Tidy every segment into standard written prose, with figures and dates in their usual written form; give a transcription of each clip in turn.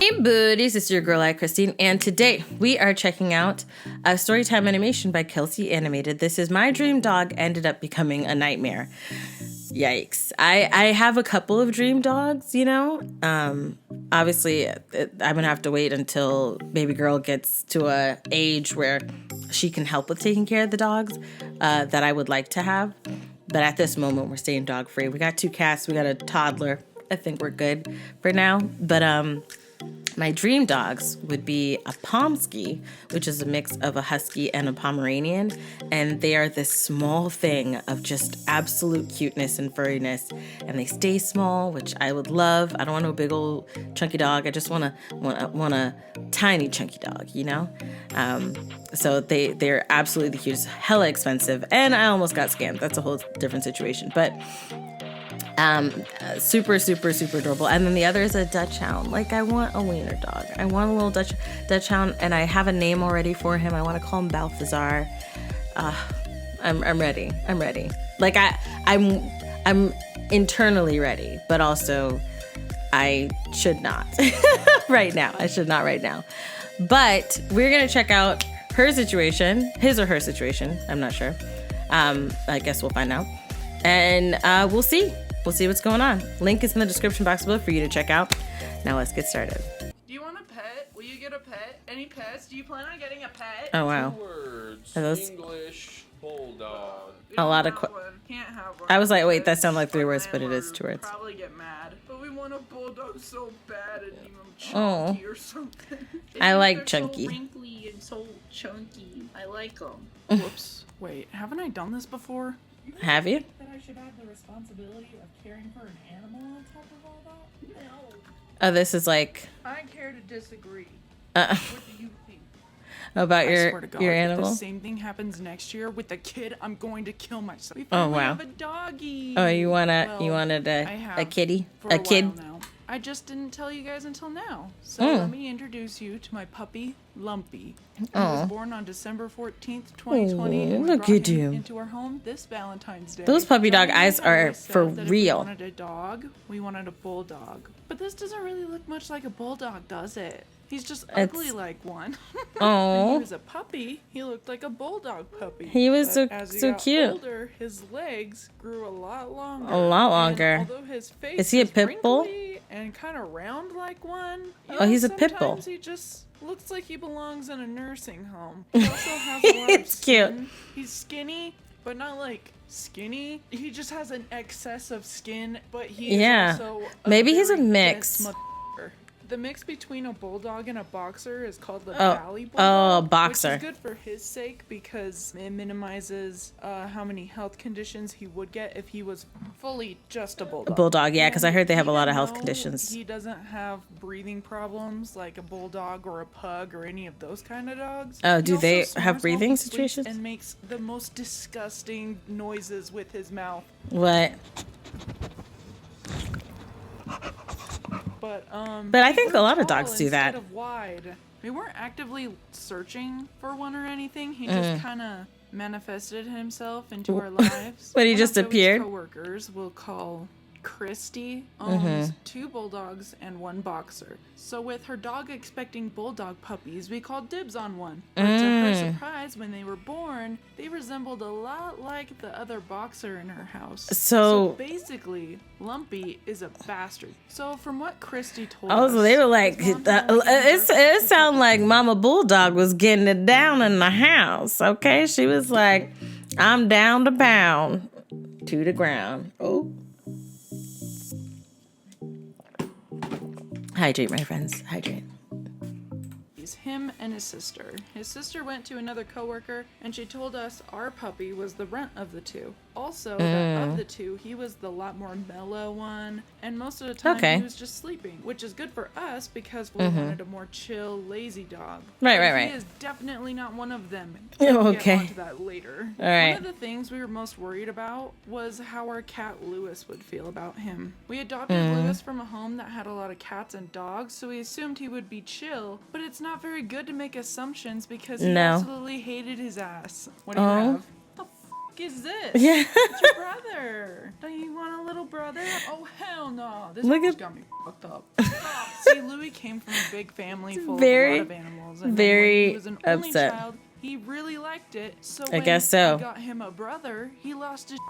Hey buddies, it's your girl AyChristene, and today we are checking out a storytime animation by Kelsey Animated. This is My Dream Dog Ended Up Becoming a Nightmare. Yikes. I have a couple of dream dogs, you know. Obviously, I'm going to have to wait until baby girl gets to a age where she can help with taking care of the dogs that I would like to have. But at this moment, we're staying dog free. We got 2 cats. We got a toddler. I think we're good for now. But my dream dogs would be a Pomsky, which is a mix of a Husky and a Pomeranian. And they are this small thing of just absolute cuteness and furriness. And they stay small, which I would love. I don't want no big old chunky dog. I just want a tiny chunky dog, you know? So they're absolutely the cutest, hella expensive. And I almost got scammed. That's a whole different situation. But super, super, super adorable. And then the other is a Dutch Hound. Like, I want a wiener dog. I want a little Dutch Hound, and I have a name already for him. I want to call him Balthazar. I'm ready. I'm ready. Like, I'm internally ready, but also I should not right now. I should not right now. But we're gonna check out her situation, his or her situation. I'm not sure. I guess we'll find out, and we'll see. We'll see what's going on. Link is in the description box below for you to check out. Now let's get started. Do you want a pet? Will you get a pet? Any pets? Do you plan on getting a pet? Oh wow. 2 words. Are those English bulldog. a lot of Can't have one. I was like, wait, that sounds like 3 words, but it is 2 words. Probably get mad. But we want a bulldog so bad and even Oh. chunky or something. I like They're chunky. So wrinkly and so chunky. I like them. Whoops. Wait, haven't I done this before? Have you? That I should have the responsibility of caring for an animal on top of all that? No. Oh, this is like I care to disagree. uh, What do you think? about I swear to God, your if animal. the same thing happens next year with the kid, I'm going to kill myself. We Oh, finally wow. have a doggy. Oh, you Well, wanted I a have kitty, for a kid. while now. I just didn't tell you guys until now. So Mm. let me introduce you to my puppy, Lumpy. He Aw. was born on December 14th, 2020, Oh, and we look brought at him him. into our home this Valentine's Day. Those puppy dog Originally, eyes are we said for that if real. We wanted a dog. We wanted a bulldog. But this doesn't really look much like a bulldog, does it? He's just ugly It's- like one. When Oh, he was a puppy, he looked like a bulldog puppy. He was But so- as he so got cute. Older, his legs grew a lot longer. A lot longer. And although his face Is he a pit bull? wrinkly and kind of round like one, Oh, he's a pit bull. sometimes he just looks like he belongs in a nursing home. He also has a lot of It's cute. skin. He's skinny, but not like skinny. He just has an excess of skin, but he Yeah. is also Maybe he's a very mix. dense motherfucker. The mix between a bulldog and a boxer is called the Oh. valley bulldog. Oh, boxer. Which is good for his sake because it minimizes how many health conditions he would get if he was fully just a bulldog. bulldog, yeah, because I heard they have a lot of Even health though conditions. He doesn't have breathing problems like a bulldog or a pug or any of those kind of dogs. Oh, He do also they snores have while breathing he sleeps situations? And makes the most disgusting noises with his mouth. What? But I think he a lot grew of dogs tall do that. instead of wide. We weren't actively searching for one or anything. He Mm. just kind of manifested himself into our lives. But he One just of those appeared? Coworkers we'll call Christy Mm-hmm. owns 2 bulldogs and 1 boxer. So with her dog expecting bulldog puppies, we called dibs on one. But to her Mm. surprise, when they were born, they resembled a lot like the other boxer in her house. So- basically, Lumpy is a bastard. So from what Christy told Oh, us, so they were like, his mom had like it sounded like Mama Bulldog was getting it down in the house. Okay, she was like, I'm down to pound to the ground. Oh. Hydrate, my friends. Hydrate. He's him and his sister. His sister went to another coworker and she told us our puppy was the runt of the 2. Also, that of the 2, he was the lot more mellow one, and most of the time Okay. he was just sleeping, which is good for us because we wanted a more chill, lazy dog. Right, But right, right. He is definitely not one of them. Oh, We'll okay. get onto that later. All right. One of the things we were most worried about was how our cat Lewis would feel about him. We adopted Lewis from a home that had a lot of cats and dogs, so we assumed he would be chill, but it's not very good to make assumptions because he No. absolutely hated his ass. What do you Oh. have? The fuck is this? Yeah. It's your brother. Don't you want a little brother? Oh, hell no. This Look one's at- got me fucked up. See, Louis came from a big family full Very, of a lot of animals. And very when he was an only upset. child, he really liked it. So I when guess so. I got him a brother, he lost his shit.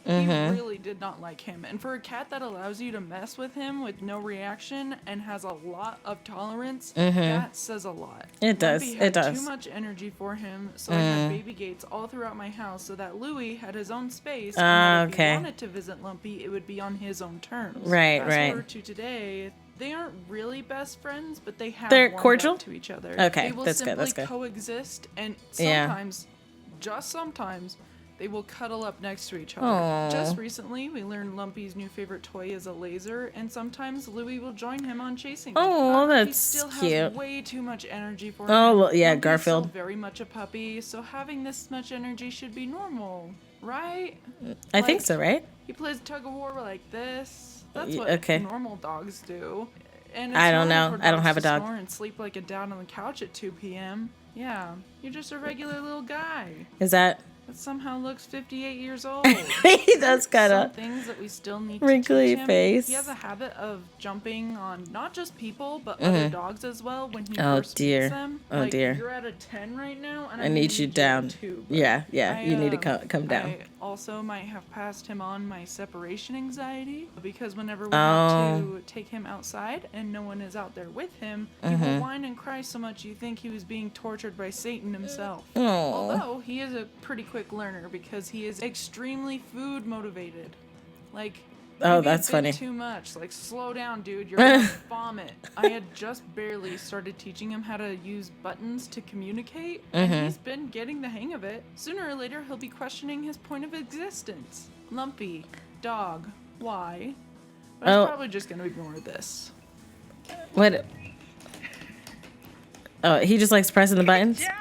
Mm-hmm. He really did not like him. And for a cat that allows you to mess with him with no reaction and has a lot of tolerance, that says a lot. Mm-hmm. It does. Lumpy It had does. too much energy for him, so I had baby gates all throughout my house so that Louis had his own space. And that if Okay. he wanted to visit Lumpy, it would be on his own terms. Right, Fast right. forward to today, they aren't really best friends, but they have They're warmed cordial? up to each other. Okay, They will that's good, simply that's good. coexist, and Yeah. sometimes, just sometimes, they will cuddle up next to each other. Aw. Just recently, we learned Lumpy's new favorite toy is a laser, and sometimes Louis will join him on chasing. Oh, He that's still cute. has way too much energy for him. Oh, well, yeah, Lumpy is Garfield. still very much a puppy, so having this much energy should be normal, right? I think Like, so, right? He plays tug of war like this. That's Y- what okay. normal dogs do. And it's I don't normal know. for I don't dogs have a to dog. snore and sleep like a dad on the couch at 2 p.m. Yeah, you're just a regular little guy Is that? that somehow looks 58 years old. He does kind Some of. things that we still need to wrinkly teach him. face. He has a habit of jumping on not just people but other dogs as well when he Oh, first dear. meets them. Oh, Like, dear. You're at a 10 right now, and I need you down. too. Yeah, yeah. I, You need to come down. I also might have passed him on my separation anxiety because whenever we Oh. have to take him outside and no one is out there with him, he Mm-hmm. will whine and cry so much you think he was being tortured by Satan himself. Oh. Although he is a pretty quick learner because he is extremely food motivated. Like, Oh, maybe a that's bit funny. Too much. Like, slow down, dude. You're gonna vomit. I had just barely started teaching him how to use buttons to communicate, Mm-hmm. and he's been getting the hang of it. Sooner or later, he'll be questioning his point of existence. Lumpy, dog, why? But Oh. I'm probably just gonna ignore this. What? Oh, he just likes pressing the buttons? Yeah.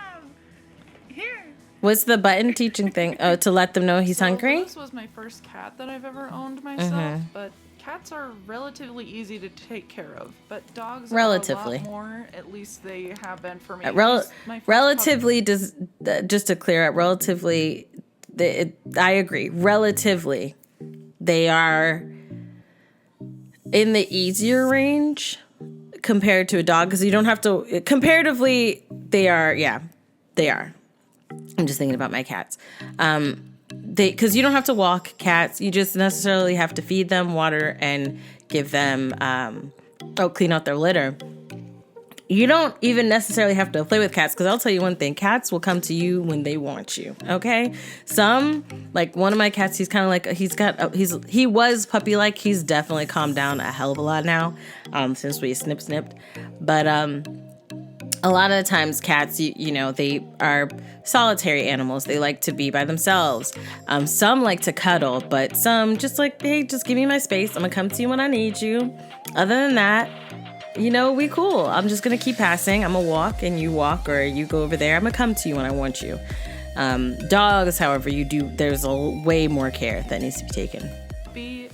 Here. What's the button teaching thing? Oh, to let them know he's So hungry? Lewis was my first cat that I've ever owned myself, but cats are relatively easy to take care of. But dogs Relatively. are a lot more. At least they have been for me. At Rel- least my first relatively does just to clear up. Relatively, I agree. Relatively, they are in the easier range compared to a dog because you don't have to. Comparatively, they are. Yeah, they are. I'm just thinking about my cats. Because you don't have to walk cats. You just necessarily have to feed them, water, and give them, clean out their litter. You don't even necessarily have to play with cats because I'll tell you one thing. Cats will come to you when they want you. Okay. Some, like one of my cats, he's kind of like, he was puppy like. He's definitely calmed down a hell of a lot now, since we snipped. But, a lot of the times cats, you know, they are solitary animals. They like to be by themselves. Some like to cuddle, but some just like, hey, just give me my space. I'm gonna come to you when I need you. Other than that, you know, we cool. I'm just gonna keep passing. I'm gonna walk and you walk, or you go over there. I'm gonna come to you when I want you. Dogs, however, there's way more care that needs to be taken.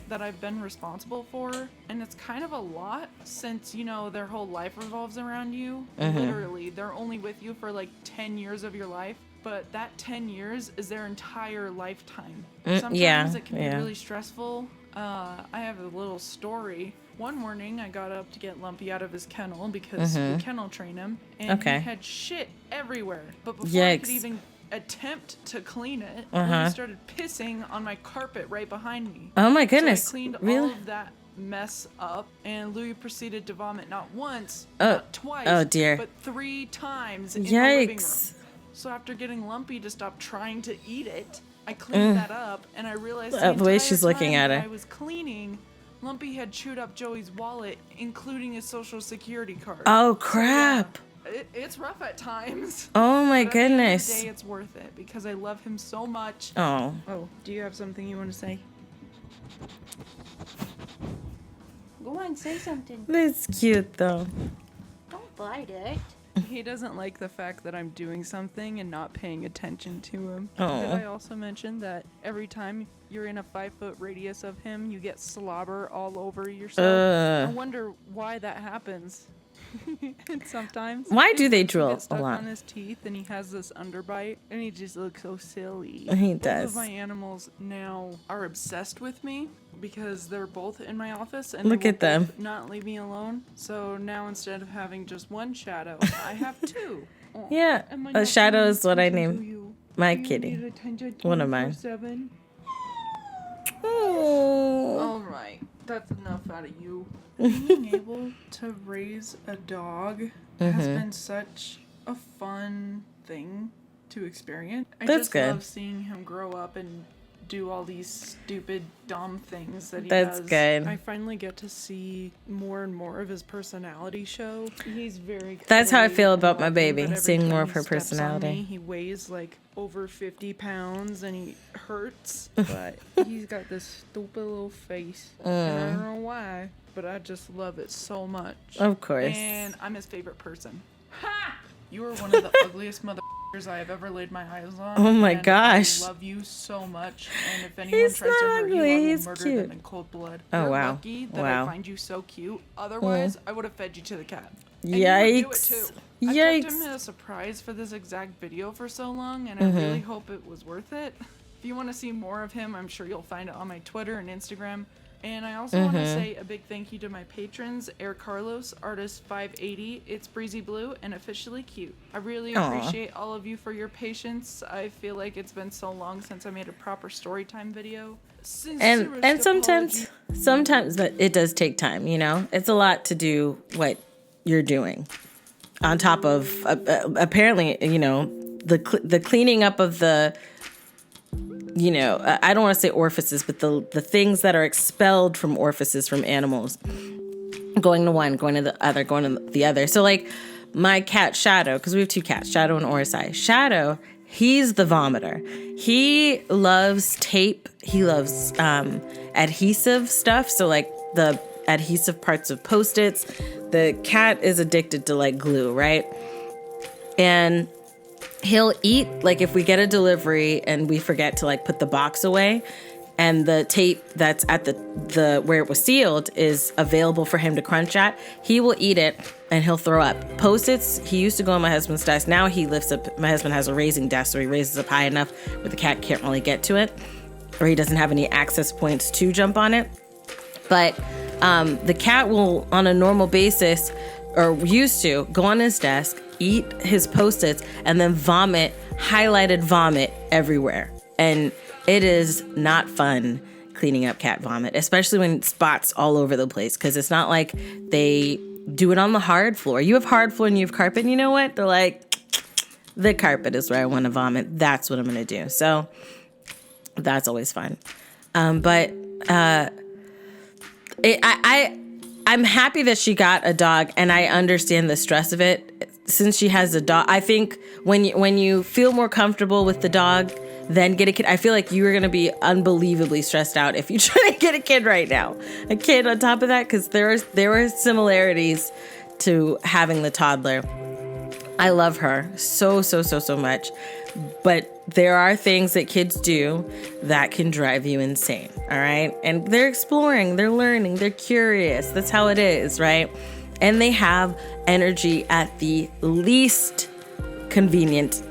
that I've been responsible for, and it's kind of a lot since, you know, their whole life revolves around you. Literally, they're only with you for like 10 years of your life, but that 10 years is their entire lifetime. Sometimes it can be really stressful. I have a little story. One morning, I got up to get Lumpy out of his kennel because we kennel train him, and he had shit everywhere. But before I could even attempt to clean it, he started pissing on my carpet right behind me. Oh my goodness. So I cleaned really? all of that mess up, and Louis proceeded to vomit not once, not twice, oh dear. but 3 times in the living room. Yikes. So after getting Lumpy to stop trying to eat it, I cleaned that up, and I realized The way she's entire looking time at that her. I was cleaning, Lumpy had chewed up Joey's wallet, including his social security card. Oh crap. It's rough at times. Oh my But at the end of the goodness. day, it's worth it because I love him so much. Oh. Oh, do you have something you want to say? Go on, say something. That's cute though. Don't bite it. He doesn't like the fact that I'm doing something and not paying attention to him. Oh. Did I also mention that every time you're in a 5-foot radius of him, you get slobber all over yourself? I wonder why that happens. And sometimes Why do they he drool gets a stuck lot? on his teeth, and he has this underbite, and he just looks so silly. He Both does. of my animals now are obsessed with me because they're both in my office, and Look they will at them. both not leave me alone. So now instead of having just one shadow, I have two. Oh, Yeah, am I a not shadow paying is what I attention to name you? my Do you kitty. need attention One of mine. 24/7? Oh. All right, that's enough out of you. Being able to raise a dog has been such a fun thing to experience. I That's just good. love seeing him grow up and do all these stupid, dumb things that he That's does. good. I finally get to see more and more of his personality show. He's very. That's how I cuddly feel and about my loving, baby, but every seeing time more of he her steps on personality. me, he weighs like over 50 pounds and he hurts, but he's got this stupid little face. And I don't know why, but I just love it so much. Of course. And I'm his favorite person. Ha! You are one of the ugliest motherfuckers I have ever laid my eyes on. Oh my and gosh. I love you so much. And if anyone He's tries to not hurt you, I ugly, will he's murder cute. them in cold blood. Oh, You're wow. lucky that Wow. I find you so cute. Otherwise, I would have fed you to the cat. And you would do it Yikes. too. I kept him Yikes. as a surprise for this exact video for so long, and Mm-hmm. I really hope it was worth it. If you want to see more of him, I'm sure you'll find it on my Twitter and Instagram. And I also want to Mm-hmm. say a big thank you to my patrons, Air Carlos, Artist 580, It's Breezy Blue, and Officially Cute. I really Aw. appreciate all of you for your patience. I feel like it's been so long since I made a proper storytime video. And sometimes but it does take time, you know? It's a lot to do what you're doing. On top of apparently, you know, the cleaning up of the, you know, I don't want to say orifices, but the things that are expelled from orifices from animals, going to one, going to the other, going to the other. So like my cat Shadow, because we have two cats, Shadow and Orsai. Shadow, he's the vomiter. He loves tape. He loves adhesive stuff. So like the adhesive parts of Post-its. The cat is addicted to like glue, right? And he'll eat, like if we get a delivery and we forget to like put the box away and the tape that's at the where it was sealed is available for him to crunch at, he will eat it and he'll throw up. Post-its, he used to go on my husband's desk. Now he lifts up, my husband has a raising desk, so he raises up high enough where the cat can't really get to it, or he doesn't have any access points to jump on it. But the cat will, on a normal basis, or used to, go on his desk, eat his Post-its, and then vomit, highlighted vomit everywhere. And it is not fun cleaning up cat vomit, especially when it's spots all over the place, because it's not like they do it on the hard floor. You have hard floor and you have carpet, and you know what? They're like, the carpet is where I want to vomit. That's what I'm going to do. So that's always fun. I'm happy that she got a dog, and I understand the stress of it. Since she has a dog, I think when you feel more comfortable with the dog, then get a kid. I feel like you are going to be unbelievably stressed out if you try to get a kid right now. A kid on top of that, because there were similarities to having the toddler. I love her so much. But there are things that kids do that can drive you insane, all right? And they're exploring, they're learning, they're curious. That's how it is, right? And they have energy at the least convenient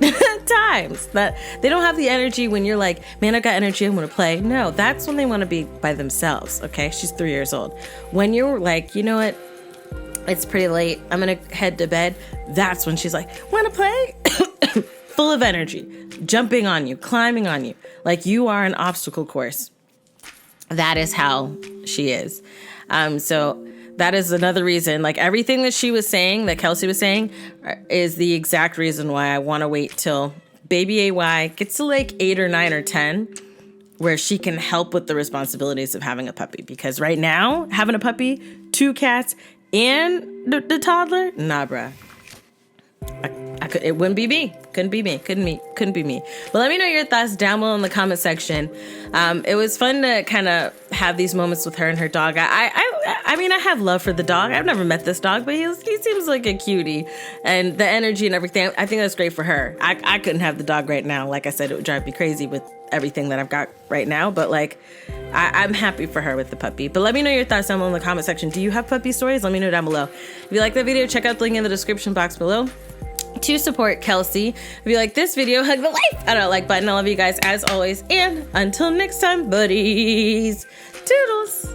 times. That they don't have the energy when you're like, man, I got energy, I want to play. No, that's when they want to be by themselves, okay? She's 3 years old. When you're like, you know what? It's pretty late, I'm going to head to bed. That's when she's like, want to play? Full of energy, jumping on you, climbing on you, like you are an obstacle course. That is how she is. So that is another reason, like everything that she was saying, that Kelsey was saying, is the exact reason why I want to wait till baby AY gets to like 8 or 9 or 10, where she can help with the responsibilities of having a puppy. Because right now, having a puppy, 2 cats, and the toddler, nah, bruh. It wouldn't be me. Couldn't be me. But let me know your thoughts down below in the comment section. It was fun to kind of have these moments with her and her dog. I mean, I have love for the dog. I've never met this dog, but he seems like a cutie, and the energy and everything. I think that's great for her. I couldn't have the dog right now. Like I said, it would drive me crazy with everything that I've got right now, but like I'm happy for her with the puppy. But let me know your thoughts down below in the comment section. Do you have puppy stories? Let me know down below. If you like the video, check out the link in the description box below to support Kelsey. If you like this video, hug the life out of that like button. I love you guys as always, and until next time, buddies, toodles.